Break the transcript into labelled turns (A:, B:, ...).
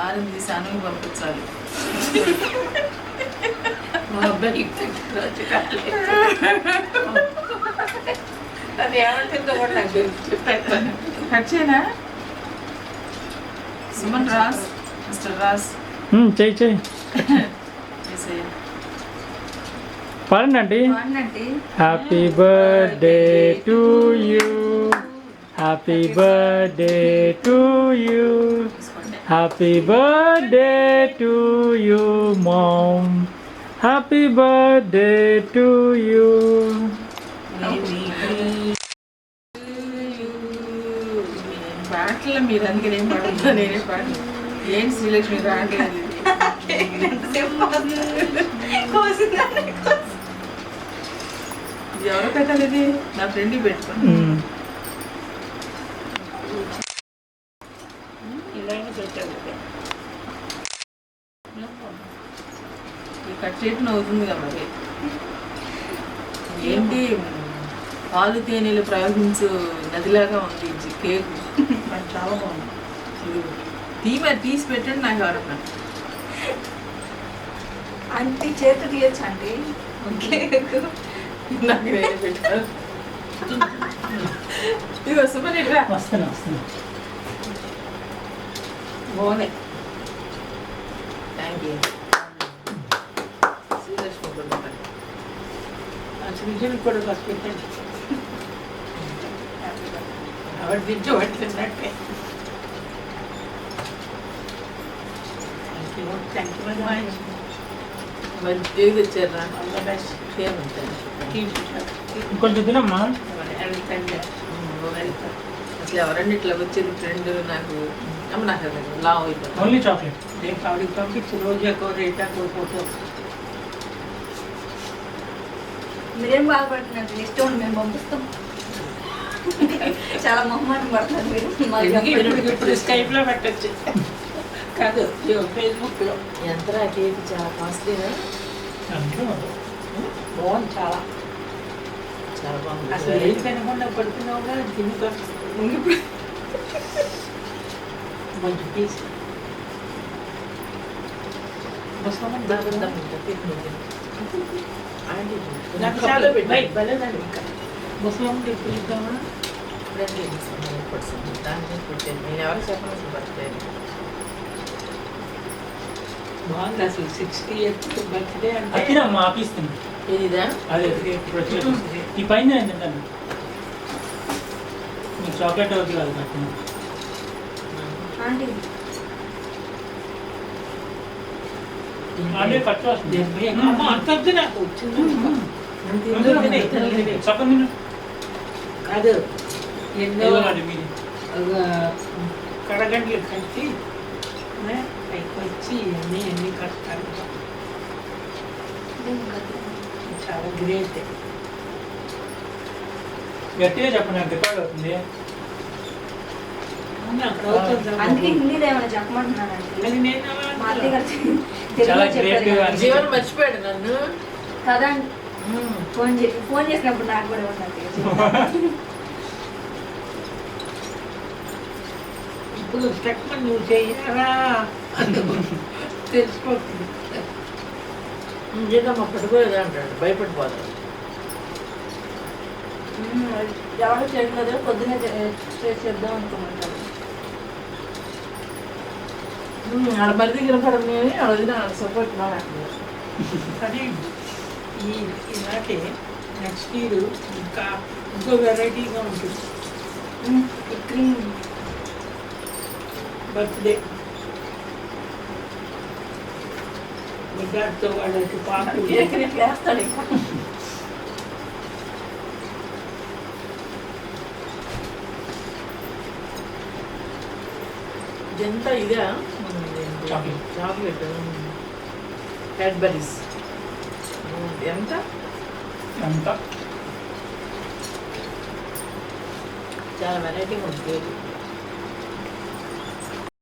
A: ఆరం తీసాను పంపించాలి.
B: మా అబ్బాయి అది ఏమంటుందో కూడా నాకు చెప్పేస్తాను.
A: కట్ చేయనా? సుమన్ రాస్, మిస్టర్ రాస్
C: చెయ్యి చెయ్యి పాడండి aunty. Happy birthday to you, happy birthday to you, happy birthday to you ma'am, happy birthday to you.
A: పాటలు మీరు అందుకని ఏం పాడుతుందో నేనే పాడు. ఏంటి శ్రీలక్ష్మి రావట్లేదు? ఎవరు పెట్టాలి ఇది? నా ఫ్రెండ్కి పెట్టుకోండి. కట్ చేయటం అవుతుంది కదా మరి. ఏంటి పాలు తేనెలు ప్రయోగించు నదిలాగా ఉంది కేక్.
B: చాలా బాగుంది.
A: తీసి పెట్టండి నాకు ఎవరన్నా.
B: అంటే చేతి తీయచ్చు అండి.
A: నాకు నేనే పెట్టాను. ఇది వస్తామని ఎట్లా
C: వస్తాను.
B: బాగున్నాయి.
A: Thank you. శ్రీలక్ష్మి కూడా
B: సృజన్ కూడా ఫస్ట్ పెట్టండి. ఆవిడ దించి పడుతున్నట్టే. Thank you very much.
A: మంచి ఏది తెచ్చారా?
B: All the best.
A: షేర్ ఉంటాను.
C: ఇంకొంచెం తినమ్మా.
A: అసలు ఎవరండి ఇట్లా వచ్చేది ఫ్రెండ్? నాకు నాకు లావ్ అయిపోయింది.
C: Only chocolate.
B: రేపు ఆవిడకి పంపించి రోజు ఎక్కువ రేటాకు ఫోటో.
D: మీరేం బాధపడుతున్నారు? ఇష్టం ఉంది, మేము పంపిస్తాం. చాలా మొహమాటం పడుతున్నారు మీరు.
B: ఇప్పుడు స్కైప్లో పెట్టచ్చు. కాదు ఫేస్బుక్లో.
A: ఎంతరా కేక్? చాలా కాస్ట్లీనా?
B: బాగుంది. చాలా
A: చాలా బాగుంది.
B: అసలు ఏం తినకుండా పడుతున్నావుగా తినుకో. మంచి పీస్. నాకు చాలా బలేదండి. ఇంకా ముసలం పిలుద్దామా?
A: నేను ఎవరు చెప్పాల్సిన బర్త్డే
B: బాగుంది. అసలు 60th బర్త్డే అంటే
C: తినమ్మా ఆపిస్తుంది.
A: ఏదిదా?
C: అదే ఇప్పుడు వచ్చేది. ఈ పైన నేను తింటాను. మీకు చాక్లెట్ అవుతుంది కాదు నాకు.
D: ఆంటీ
C: అంటే ఖర్చు వస్తుంది.
B: అంత వద్దు నాకు.
C: సగం తిను.
B: కాదు ఎన్నో
C: ఇవ్వాలండి మీరు.
B: కడగండి కట్టి పైకి వచ్చి అన్నీ కడతారు. చాలా గ్రేట్.
C: గట్టిగా చెప్పండి, నాకు రికార్డ్ అవుతుంది.
D: అందుకే హిందీలో ఏమైనా చెప్పమంటున్నానండి.
B: అది నేను
D: మా అత్తయ్య
C: చాలా
D: గారు
C: గ్రేట్.
D: చెప్పారు
A: జీవన్ మర్చిపోయాడు నన్ను
D: కదా. ఫోన్ చేసినప్పుడు నాకు కూడా ఉన్నది.
B: ఇప్పుడు స్టెక్మన్ నువ్వు చెయ్యారా తెలిసిపోతుంది.
A: జీతం పట్టుకోలేదు అంటాడు, భయపడిపోతాడు.
D: ఎవరు చేయట్లేదు, పొద్దున్నే చేద్దాం అనుకుంటారు.
A: ఆడ బరి దగ్గర పడని అడిగిన సపోర్ట్ బాగా.
B: కానీ ఈనాటి నెక్స్ట్ ఇయర్ ఇంకా ఇంకో వెరైటీగా ఉంటుంది.
D: క్రీమ్
B: బర్త్డే బిడ్డతో వాళ్ళకి పాప
D: వేస్తాడు ఇంకా.
A: ఇదంతా ఇదా చాక్లెట్ క్యాడ్బరీస్ ఎంత
C: ఎంత
A: చాలా వెరైటీగా ఉంది.